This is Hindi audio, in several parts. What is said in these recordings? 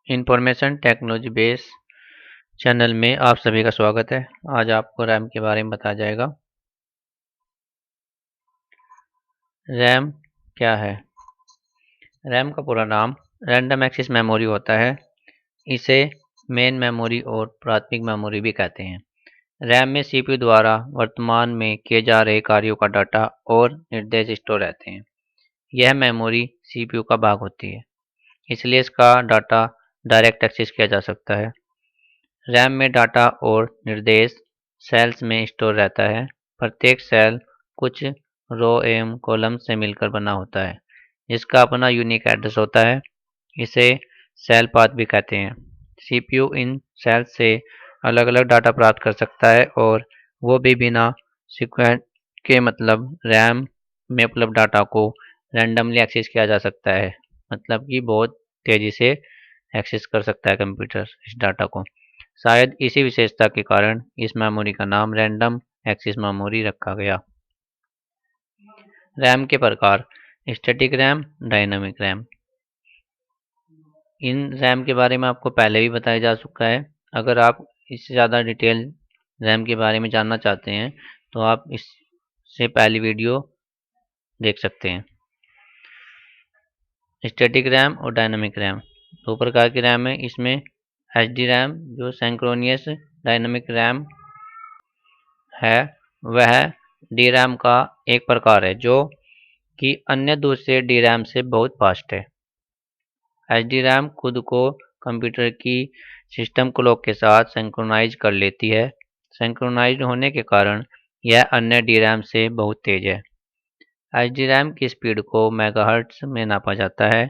इंफॉर्मेशन टेक्नोलॉजी बेस चैनल में आप सभी का स्वागत है। आज आपको रैम के बारे में बताया जाएगा। रैम क्या है? रैम का पूरा नाम रैंडम एक्सेस मेमोरी होता है। इसे मेन मेमोरी और प्राथमिक मेमोरी भी कहते हैं। रैम में सीपीयू द्वारा वर्तमान में किए जा रहे कार्यों का डाटा और निर्देश स्टोर रहते हैं। यह मेमोरी सीपीयू का भाग होती है, इसलिए इसका डाटा डायरेक्ट एक्सेस किया जा सकता है। रैम में डाटा और निर्देश सेल्स में स्टोर रहता है। प्रत्येक सेल कुछ रो एवं कॉलम से मिलकर बना होता है, जिसका अपना यूनिक एड्रेस होता है। इसे सेल पाथ भी कहते हैं। सीपीयू इन सेल्स से अलग अलग डाटा प्राप्त कर सकता है, और वो भी बिना सीक्वेंस के, मतलब रैम में उपलब्ध डाटा को रैंडमली एक्सेस किया जा सकता है। मतलब कि बहुत तेज़ी से एक्सेस कर सकता है कंप्यूटर इस डाटा को। शायद इसी विशेषता के कारण इस मेमोरी का नाम रैंडम एक्सेस मेमोरी रखा गया। रैम के प्रकार: स्टैटिक रैम, डायनामिक रैम। इन रैम के बारे में आपको पहले भी बताया जा चुका है। अगर आप इससे ज़्यादा डिटेल रैम के बारे में जानना चाहते हैं तो आप इससे पहली वीडियो देख सकते हैं। स्टैटिक रैम और डायनामिक रैम दो प्रकार की रैम है। इसमें एचडी रैम जो सिंक्रोनियस डायनामिक रैम है, वह डी रैम का एक प्रकार है जो कि अन्य दूसरे डी रैम से बहुत फास्ट है। एचडी रैम खुद को कंप्यूटर की सिस्टम क्लॉक के साथ सिंक्रोनाइज कर लेती है। सिंक्रोनाइज होने के कारण यह अन्य डी रैम से बहुत तेज है। एचडी रैम की स्पीड को मेगाहर्ट्ज में नापा जाता है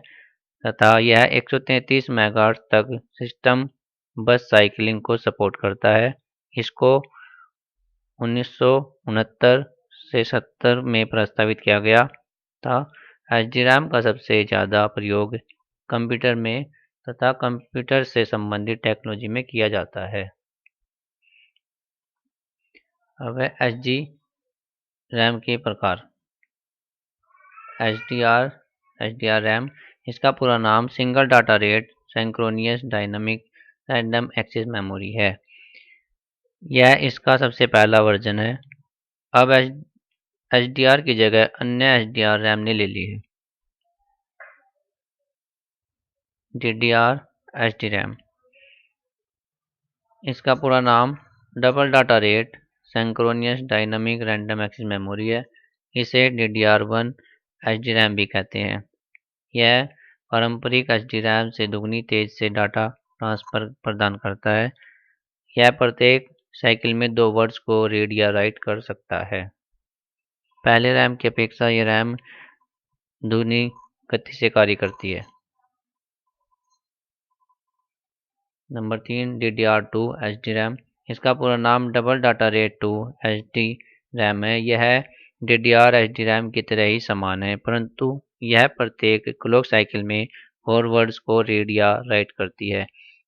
तथा यह 133 मेगाहर्ट्ज तक सिस्टम बस साइकिलिंग को सपोर्ट करता है। इसको 1969 से 70 में प्रस्तावित किया गया था। एचडी रैम का सबसे ज़्यादा प्रयोग कंप्यूटर में तथा कंप्यूटर से संबंधित टेक्नोलॉजी में किया जाता है। अब है एचडी रैम के प्रकार। एचडीआर रैम, इसका पूरा नाम single data rate synchronous dynamic random access memory है। यह इसका सबसे पहला वर्जन है। अब एचडीआर की जगह अन्य एचडीआर रैम ने ले ली है। डीडीआर एचडी रैम, इसका पूरा नाम double data rate synchronous dynamic random access memory है। इसे DDR1 एचडी रैम भी कहते हैं। यह पारंपरिक एचडी रैम से दुगनी तेज से डाटा ट्रांसफर प्रदान करता है। यह प्रत्येक साइकिल में 2 वर्ड्स को रीड या राइट कर सकता है। पहले रैम की अपेक्षा यह रैम दुगनी गति से कार्य करती है। नंबर 3, DDR2 एचडी रैम, इसका पूरा नाम double data rate 2 HD RAM है। यह DDR एचडी रैम की तरह ही समान है, परंतु यह प्रत्येक क्लॉक साइकिल में 4 वर्ड्स को रीड या राइट करती है।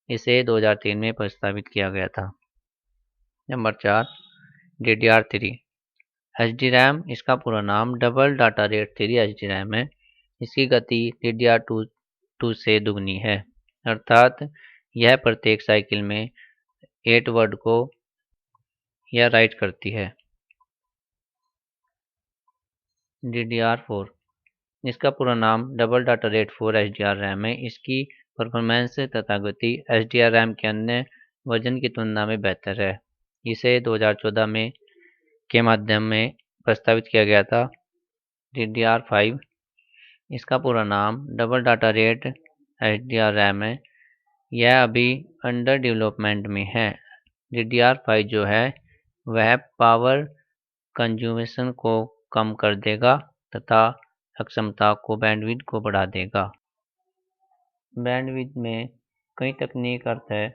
इसे 2003 में प्रस्तावित किया गया था। नंबर 4, DDR3 एचडी रैम, इसका पूरा नाम double data rate 3 HD RAM है। इसकी गति DDR2 से दुगनी है, अर्थात यह प्रत्येक साइकिल में 8 वर्ड को या राइट करती है। DDR4, इसका पूरा नाम double data rate 4 HDR RAM है। इसकी परफॉर्मेंस तथा गति एचडीआर रैम के अन्य वर्जन की तुलना में बेहतर है। इसे 2014 में के माध्यम में प्रस्तावित किया गया था। DDR5, इसका पूरा नाम double data rate HDR RAM है। यह अभी अंडर डेवलपमेंट में है। DDR5 जो है वह पावर कंज्यूमेशन को कम कर देगा तथा अक्षमता को बैंडविड्थ को बढ़ा देगा। बैंडविड्थ में कई तकनीक अर्थ है,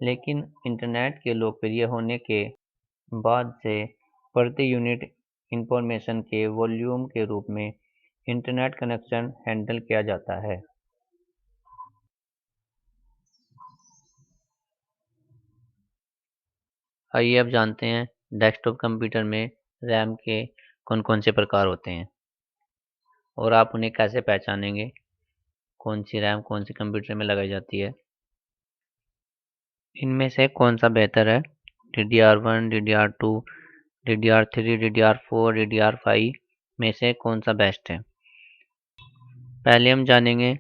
लेकिन इंटरनेट के लोकप्रिय होने के बाद से प्रति यूनिट इंफॉर्मेशन के वॉल्यूम के रूप में इंटरनेट कनेक्शन हैंडल किया जाता है। आइए अब जानते हैं डेस्कटॉप कंप्यूटर में रैम के कौन कौन से प्रकार होते हैं और आप उन्हें कैसे पहचानेंगे। कौन सी रैम कौन सी कंप्यूटर में लगाई जाती है। इनमें से कौन सा बेहतर है? DDR1, DDR2, DDR3, DDR4, DDR5 में से कौन सा बेस्ट है? पहले हम जानेंगे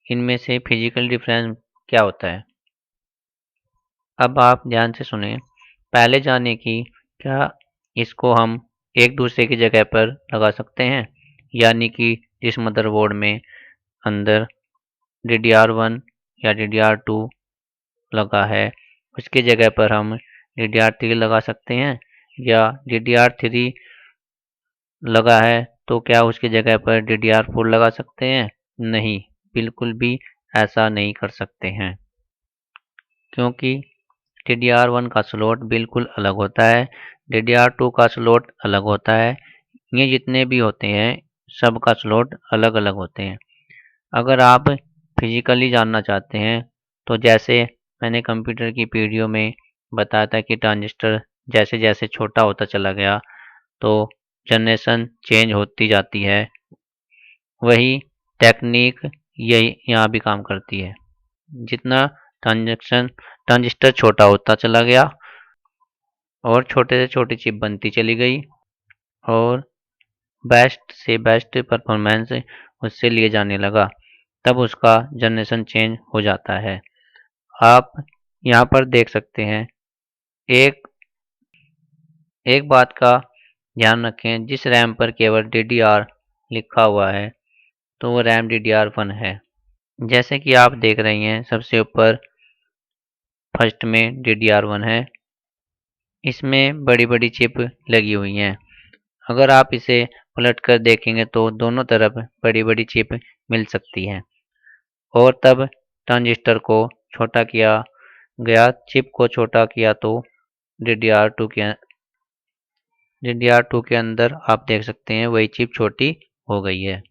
इनमें से फिजिकल डिफरेंस क्या होता है। अब आप ध्यान से सुने। पहले जाने कि क्या इसको हम एक दूसरे की जगह पर लगा सकते हैं, यानी कि जिस मदरबोर्ड में अंदर DDR1 या DDR2 लगा है उसकी जगह पर हम DDR3 लगा सकते हैं, या DDR3 लगा है तो क्या उसकी जगह पर DDR4 लगा सकते हैं? नहीं, बिल्कुल भी ऐसा नहीं कर सकते हैं, क्योंकि DDR1 का स्लॉट बिल्कुल अलग होता है, DDR2 का स्लॉट अलग होता है। ये जितने भी होते हैं सब का स्लॉट अलग अलग होते हैं। अगर आप फिजिकली जानना चाहते हैं तो जैसे मैंने कंप्यूटर की वीडियो में बताया था कि ट्रांजिस्टर जैसे जैसे छोटा होता चला गया तो जनरेशन चेंज होती जाती है, वही टेक्निक यही यहाँ भी काम करती है। जितना ट्रांजिस्टर छोटा होता चला गया और छोटे से छोटी चिप बनती चली गई और बेस्ट से बेस्ट परफॉर्मेंस उससे लिए जाने लगा, तब उसका जनरेशन चेंज हो जाता है। आप यहाँ पर देख सकते हैं। एक एक बात का ध्यान रखें, जिस रैम पर केवल DDR लिखा हुआ है तो वो रैम DDR1 है। जैसे कि आप देख रही हैं सबसे ऊपर फर्स्ट में DDR1 है, इसमें बड़ी बड़ी चिप लगी हुई हैं। अगर आप इसे पलट कर देखेंगे तो दोनों तरफ बड़ी बड़ी चिप मिल सकती हैं, और तब ट्रांजिस्टर को छोटा किया गया, चिप को छोटा किया तो DDR2 के अंदर आप देख सकते हैं वही चिप छोटी हो गई है।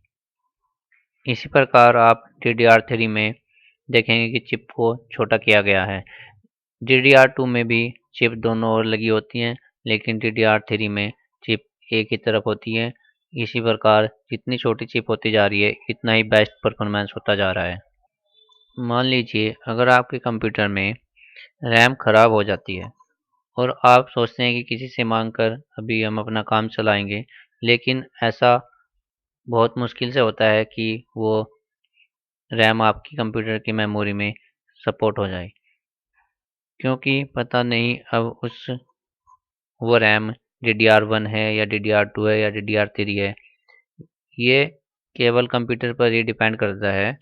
इसी प्रकार आप DDR3 में देखेंगे कि चिप को छोटा किया गया है। DDR2 में भी चिप दोनों ओर लगी होती हैं, लेकिन DDR3 में चिप एक ही तरफ होती है। इसी प्रकार जितनी छोटी चिप होती जा रही है इतना ही बेस्ट परफॉर्मेंस होता जा रहा है। मान लीजिए अगर आपके कंप्यूटर में रैम खराब हो जाती है और आप सोचते हैं कि किसी से मांग कर अभी हम अपना काम चलाएंगे, लेकिन ऐसा बहुत मुश्किल से होता है कि वो रैम आपकी कंप्यूटर की मेमोरी में सपोर्ट हो जाए, क्योंकि पता नहीं अब वो रैम DDR1 है या DDR2 है या DDR3 है। ये केवल कंप्यूटर पर ही डिपेंड करता है,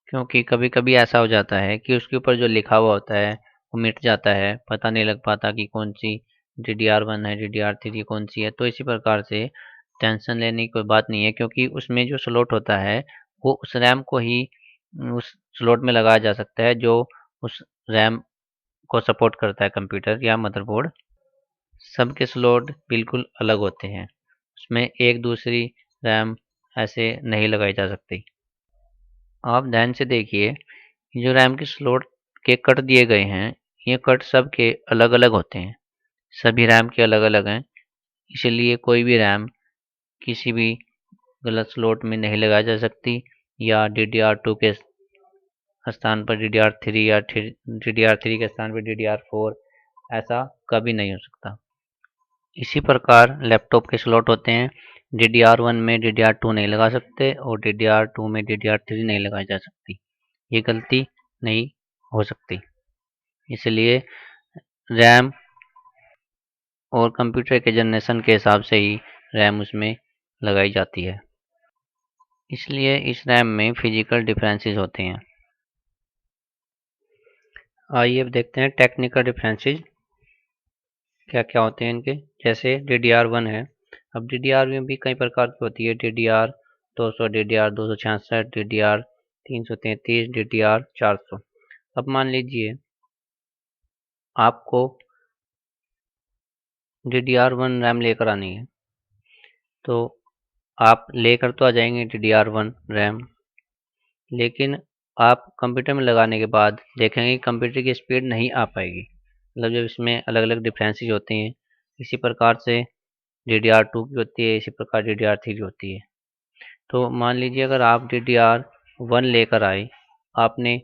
क्योंकि कभी कभी ऐसा हो जाता है कि उसके ऊपर जो लिखा हुआ होता है वो मिट जाता है, पता नहीं लग पाता कि कौन सी DDR1 है DDR3 कौन सी है। तो इसी प्रकार से टेंशन लेने की कोई बात नहीं है, क्योंकि उसमें जो स्लॉट होता है वो उस रैम को ही उस स्लॉट में लगाया जा सकता है जो उस रैम को सपोर्ट करता है कंप्यूटर या मदरबोर्ड। सबके स्लॉट बिल्कुल अलग होते हैं, उसमें एक दूसरी रैम ऐसे नहीं लगाई जा सकती। आप ध्यान से देखिए, जो रैम के स्लॉट के कट दिए गए हैं ये कट सब के अलग अलग होते हैं, सभी रैम के अलग अलग हैं। इसलिए कोई भी रैम किसी भी गलत स्लॉट में नहीं लगाई जा सकती, या DDR2 के स्थान पर DDR3 या DDR3 के स्थान पर DDR4 ऐसा कभी नहीं हो सकता। इसी प्रकार लैपटॉप के स्लॉट होते हैं, DDR1 में DDR2 नहीं लगा सकते और DDR2 में DDR3 नहीं लगाई जा सकती, ये गलती नहीं हो सकती। इसलिए रैम और कंप्यूटर के जनरेशन के हिसाब से ही रैम उसमें लगाई जाती है, इसलिए इस रैम में फिजिकल डिफरेंसेस होते हैं। आइए अब देखते हैं टेक्निकल डिफरेंसेस क्या क्या होते हैं इनके। जैसे DDR1 है, अब DDR में भी कई प्रकार की होती है, DDR200, DDR266, DDR333, DDR400। अब मान लीजिए आपको DDR1 रैम लेकर आनी है, तो आप लेकर तो आ जाएंगे DDR1 रैम, लेकिन आप कंप्यूटर में लगाने के बाद देखेंगे कि कंप्यूटर की स्पीड नहीं आ पाएगी, मतलब जब इसमें अलग अलग डिफरेंसेस होते हैं। इसी प्रकार से DDR2 की होती है, इसी प्रकार DDR3 की होती है। तो मान लीजिए अगर आप DDR1 1 लेकर आए, आपने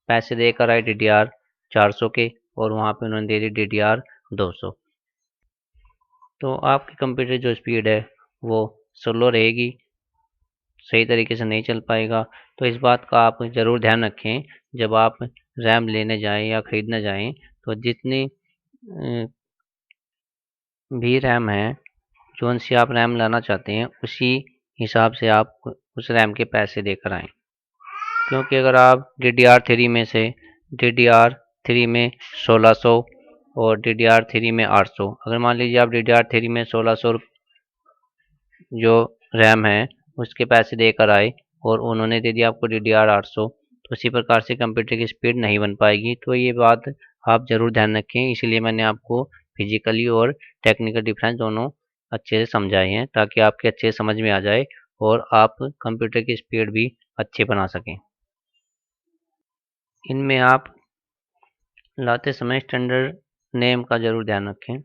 पैसे देकर आए DDR 400 के और वहाँ पे उन्होंने दे दी DDR 200, तो आपके कंप्यूटर जो स्पीड है वो स्लो रहेगी, सही तरीके से नहीं चल पाएगा। तो इस बात का आप ज़रूर ध्यान रखें, जब आप रैम लेने जाएं या ख़रीदने जाएं तो जितनी भी रैम है, जोन सी आप रैम लाना चाहते हैं उसी हिसाब से आप उस रैम के पैसे देकर आएँ। क्योंकि अगर आप DDR3 में से DDR3 में 1600 और DDR3 में 800, अगर मान लीजिए आप DDR3 में 1600 जो रैम है उसके पैसे देकर आए और उन्होंने दे दिया आपको DDR 800, तो उसी प्रकार से कंप्यूटर की स्पीड नहीं बन पाएगी। तो ये बात आप ज़रूर ध्यान रखें, इसलिए मैंने आपको फिजिकली और टेक्निकल डिफरेंस दोनों अच्छे से समझाए हैं, ताकि आपके अच्छे से समझ में आ जाए और आप कंप्यूटर की स्पीड भी अच्छे बना सकें। इनमें आप लाते समय स्टैंडर्ड नेम का ज़रूर ध्यान रखें।